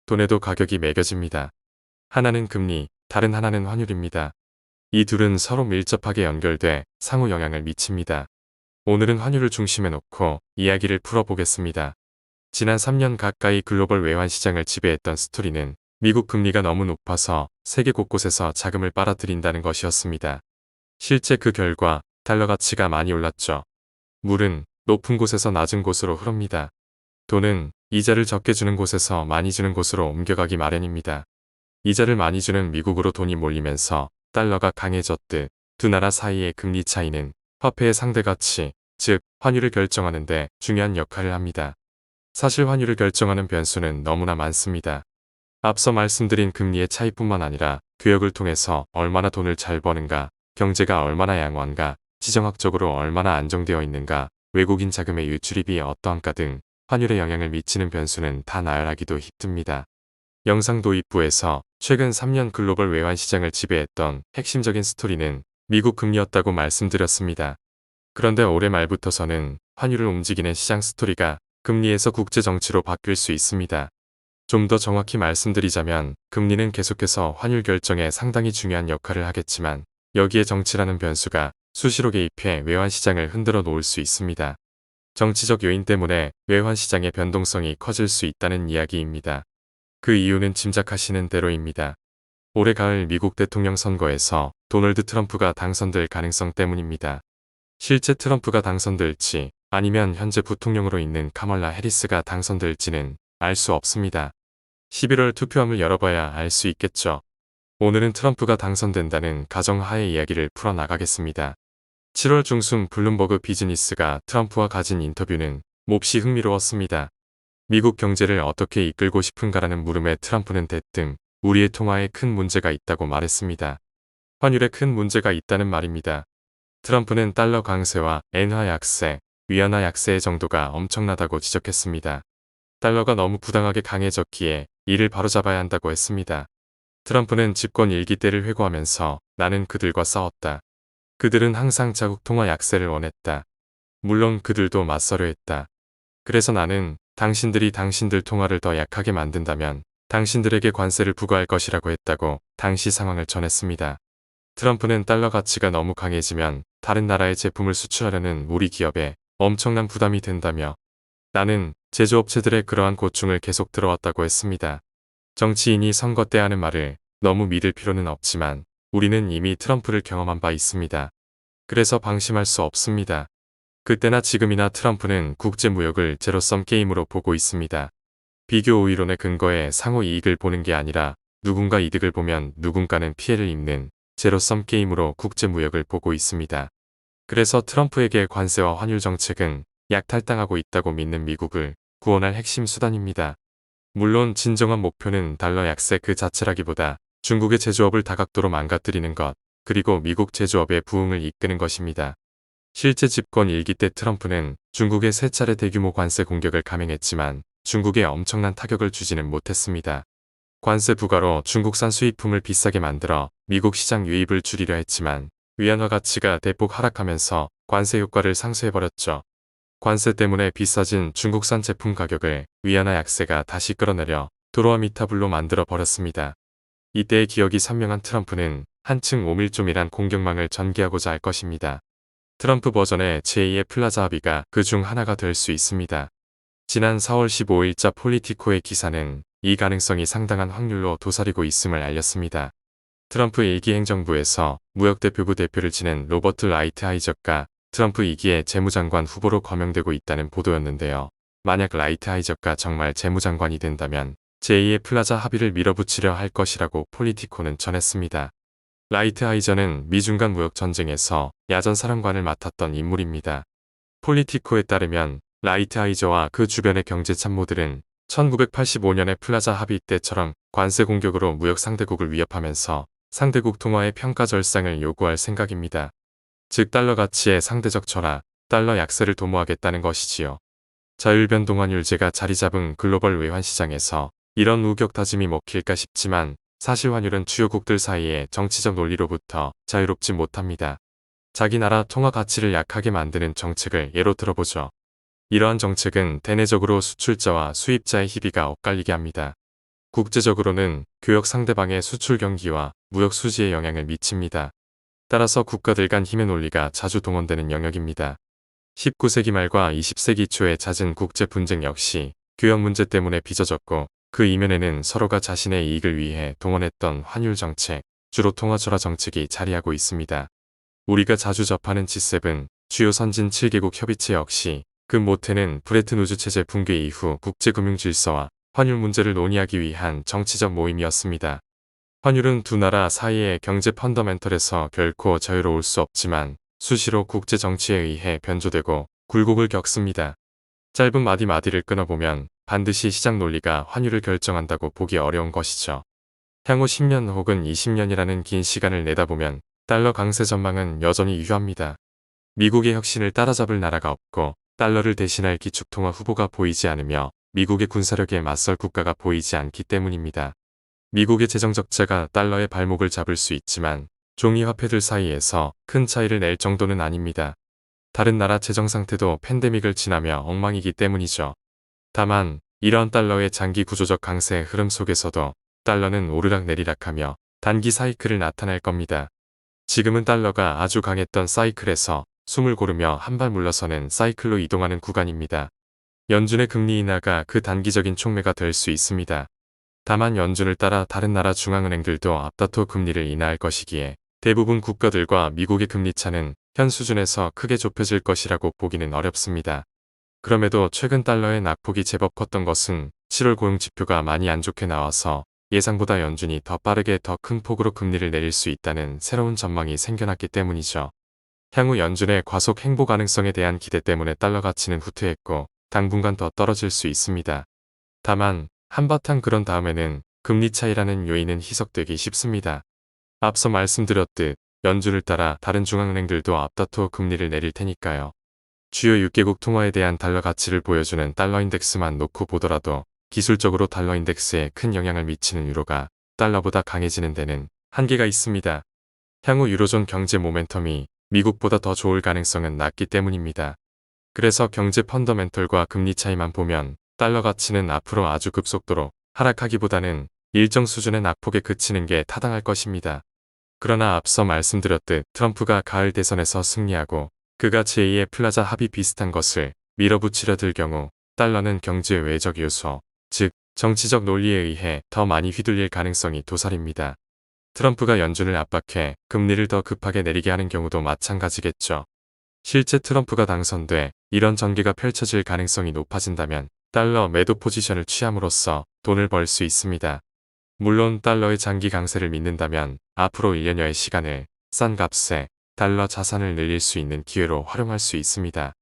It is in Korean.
돈에도 가격이 매겨집니다. 하나는 금리, 다른 하나는 환율입니다. 이 둘은 서로 밀접하게 연결돼 상호 영향을 미칩니다. 오늘은 환율을 중심에 놓고 이야기를 풀어보겠습니다. 지난 3년 가까이 글로벌 외환 시장을 지배했던 스토리는 미국 금리가 너무 높아서 세계 곳곳에서 자금을 빨아들인다는 것이었습니다. 실제 그 결과 달러 가치가 많이 올랐죠. 물은 높은 곳에서 낮은 곳으로 흐릅니다. 돈은 이자를 적게 주는 곳에서 많이 주는 곳으로 옮겨가기 마련입니다. 이자를 많이 주는 미국으로 돈이 몰리면서 달러가 강해졌듯 두 나라 사이의 금리 차이는 화폐의 상대 가치, 즉 환율을 결정하는 데 중요한 역할을 합니다. 사실 환율을 결정하는 변수는 너무나 많습니다. 앞서 말씀드린 금리의 차이뿐만 아니라 교역을 통해서 얼마나 돈을 잘 버는가, 경제가 얼마나 양호한가, 지정학적으로 얼마나 안정되어 있는가, 외국인 자금의 유출입이 어떠한가 등 환율에 영향을 미치는 변수는 다 나열하기도 힘듭니다. 영상 도입부에서 최근 3년 글로벌 외환 시장을 지배했던 핵심적인 스토리는 미국 금리였다고 말씀드렸습니다. 그런데 올해 말부터서는 환율을 움직이는 시장 스토리가 금리에서 국제 정치로 바뀔 수 있습니다. 좀 더 정확히 말씀드리자면 금리는 계속해서 환율 결정에 상당히 중요한 역할을 하겠지만 여기에 정치라는 변수가 수시로 개입해 외환 시장을 흔들어 놓을 수 있습니다. 정치적 요인 때문에 외환 시장의 변동성이 커질 수 있다는 이야기입니다. 그 이유는 짐작하시는 대로입니다. 올해 가을 미국 대통령 선거에서 도널드 트럼프가 당선될 가능성 때문입니다. 실제 트럼프가 당선될지 아니면 현재 부통령으로 있는 카멀라 해리스가 당선될지는 알 수 없습니다. 11월 투표함을 열어봐야 알 수 있겠죠. 오늘은 트럼프가 당선된다는 가정하에 이야기를 풀어나가겠습니다. 7월 중순 블룸버그 비즈니스가 트럼프와 가진 인터뷰는 몹시 흥미로웠습니다. 미국 경제를 어떻게 이끌고 싶은가라는 물음에 트럼프는 대뜸 우리의 통화에 큰 문제가 있다고 말했습니다. 환율에 큰 문제가 있다는 말입니다. 트럼프는 달러 강세와 엔화 약세, 위안화 약세의 정도가 엄청나다고 지적했습니다. 달러가 너무 부당하게 강해졌기에 이를 바로잡아야 한다고 했습니다. 트럼프는 집권 1기 때를 회고하면서 나는 그들과 싸웠다. 그들은 항상 자국 통화 약세를 원했다. 물론 그들도 맞서려 했다. 그래서 나는 당신들이 당신들 통화를 더 약하게 만든다면 당신들에게 관세를 부과할 것이라고 했다고 당시 상황을 전했습니다. 트럼프는 달러 가치가 너무 강해지면 다른 나라의 제품을 수출하려는 우리 기업에 엄청난 부담이 된다며 나는 제조업체들의 그러한 고충을 계속 들어왔다고 했습니다. 정치인이 선거 때 하는 말을 너무 믿을 필요는 없지만 우리는 이미 트럼프를 경험한 바 있습니다. 그래서 방심할 수 없습니다. 그때나 지금이나 트럼프는 국제무역을 제로섬 게임으로 보고 있습니다. 비교 우위론의 근거에 상호 이익을 보는 게 아니라 누군가 이득을 보면 누군가는 피해를 입는 제로섬 게임으로 국제무역을 보고 있습니다. 그래서 트럼프에게 관세와 환율 정책은 약탈당하고 있다고 믿는 미국을 구원할 핵심 수단입니다. 물론 진정한 목표는 달러 약세 그 자체라기보다 중국의 제조업을 다각도로 망가뜨리는 것, 그리고 미국 제조업의 부흥을 이끄는 것입니다. 실제 집권 1기 때 트럼프는 중국에 3차례 대규모 관세 공격을 감행했지만 중국에 엄청난 타격을 주지는 못했습니다. 관세 부과로 중국산 수입품을 비싸게 만들어 미국 시장 유입을 줄이려 했지만 위안화 가치가 대폭 하락하면서 관세 효과를 상쇄해버렸죠. 관세 때문에 비싸진 중국산 제품 가격을 위안화 약세가 다시 끌어내려 도로와 미타불로 만들어 버렸습니다. 이때의 기억이 선명한 트럼프는 한층 오밀조밀한 공격망을 전개하고자 할 것입니다. 트럼프 버전의 제2의 플라자 합의가 그 중 하나가 될 수 있습니다. 지난 4월 15일자 폴리티코의 기사는 이 가능성이 상당한 확률로 도사리고 있음을 알렸습니다. 트럼프 1기 행정부에서 무역대표부 대표를 지낸 로버트 라이트하이저가 트럼프 2기의 재무장관 후보로 거명되고 있다는 보도였는데요. 만약 라이트하이저가 정말 재무장관이 된다면 제2의 플라자 합의를 밀어붙이려 할 것이라고 폴리티코는 전했습니다. 라이트하이저는 미중 간 무역 전쟁에서 야전 사령관을 맡았던 인물입니다. 폴리티코에 따르면 라이트하이저와 그 주변의 경제 참모들은 1985년의 플라자 합의 때처럼 관세 공격으로 무역 상대국을 위협하면서 상대국 통화의 평가 절상을 요구할 생각입니다. 즉 달러 가치의 상대적 절하, 달러 약세를 도모하겠다는 것이지요. 자율변동환율제가 자리잡은 글로벌 외환시장에서 이런 우격 다짐이 먹힐까 싶지만 사실 환율은 주요국들 사이의 정치적 논리로부터 자유롭지 못합니다. 자기 나라 통화 가치를 약하게 만드는 정책을 예로 들어보죠. 이러한 정책은 대내적으로 수출자와 수입자의 희비가 엇갈리게 합니다. 국제적으로는 교역 상대방의 수출 경기와 무역 수지에 영향을 미칩니다. 따라서 국가들 간 힘의 논리가 자주 동원되는 영역입니다. 19세기 말과 20세기 초의 잦은 국제 분쟁 역시 교역 문제 때문에 빚어졌고 그 이면에는 서로가 자신의 이익을 위해 동원했던 환율 정책, 주로 통화절하 정책이 자리하고 있습니다. 우리가 자주 접하는 G7, 주요 선진 7개국 협의체 역시 그 모태는 브레튼 우즈 체제 붕괴 이후 국제금융 질서와 환율 문제를 논의하기 위한 정치적 모임이었습니다. 환율은 두 나라 사이의 경제 펀더멘털에서 결코 자유로울 수 없지만 수시로 국제 정치에 의해 변조되고 굴곡을 겪습니다. 짧은 마디마디를 끊어보면 반드시 시장 논리가 환율을 결정한다고 보기 어려운 것이죠. 향후 10년 혹은 20년이라는 긴 시간을 내다보면 달러 강세 전망은 여전히 유효합니다. 미국의 혁신을 따라잡을 나라가 없고 달러를 대신할 기축통화 후보가 보이지 않으며 미국의 군사력에 맞설 국가가 보이지 않기 때문입니다. 미국의 재정 적자가 달러의 발목을 잡을 수 있지만 종이 화폐들 사이에서 큰 차이를 낼 정도는 아닙니다. 다른 나라 재정 상태도 팬데믹을 지나며 엉망이기 때문이죠. 다만 이런 달러의 장기 구조적 강세의 흐름 속에서도 달러는 오르락내리락하며 단기 사이클을 나타낼 겁니다. 지금은 달러가 아주 강했던 사이클에서 숨을 고르며 한 발 물러서는 사이클로 이동하는 구간입니다. 연준의 금리 인하가 그 단기적인 촉매가 될 수 있습니다. 다만 연준을 따라 다른 나라 중앙은행들도 앞다퉈 금리를 인하할 것이기에 대부분 국가들과 미국의 금리 차는 현 수준에서 크게 좁혀질 것이라고 보기는 어렵습니다. 그럼에도 최근 달러의 낙폭이 제법 컸던 것은 7월 고용지표가 많이 안 좋게 나와서 예상보다 연준이 더 빠르게 더 큰 폭으로 금리를 내릴 수 있다는 새로운 전망이 생겨났기 때문이죠. 향후 연준의 과속 행보 가능성에 대한 기대 때문에 달러 가치는 후퇴했고 당분간 더 떨어질 수 있습니다. 다만 한바탕 그런 다음에는 금리 차이라는 요인은 희석되기 쉽습니다. 앞서 말씀드렸듯 연준을 따라 다른 중앙은행들도 앞다퉈 금리를 내릴 테니까요. 주요 6개국 통화에 대한 달러 가치를 보여주는 달러 인덱스만 놓고 보더라도 기술적으로 달러 인덱스에 큰 영향을 미치는 유로가 달러보다 강해지는 데는 한계가 있습니다. 향후 유로존 경제 모멘텀이 미국보다 더 좋을 가능성은 낮기 때문입니다. 그래서 경제 펀더멘털과 금리 차이만 보면 달러 가치는 앞으로 아주 급속도로 하락하기보다는 일정 수준의 낙폭에 그치는 게 타당할 것입니다. 그러나 앞서 말씀드렸듯 트럼프가 가을 대선에서 승리하고 그가 제2의 플라자 합의 비슷한 것을 밀어붙이려 들 경우 달러는 경제 외적 요소, 즉 정치적 논리에 의해 더 많이 휘둘릴 가능성이 도살입니다. 트럼프가 연준을 압박해 금리를 더 급하게 내리게 하는 경우도 마찬가지겠죠. 실제 트럼프가 당선돼 이런 전개가 펼쳐질 가능성이 높아진다면 달러 매도 포지션을 취함으로써 돈을 벌 수 있습니다. 물론 달러의 장기 강세를 믿는다면 앞으로 1년여의 시간을 싼 값에 달러 자산을 늘릴 수 있는 기회로 활용할 수 있습니다.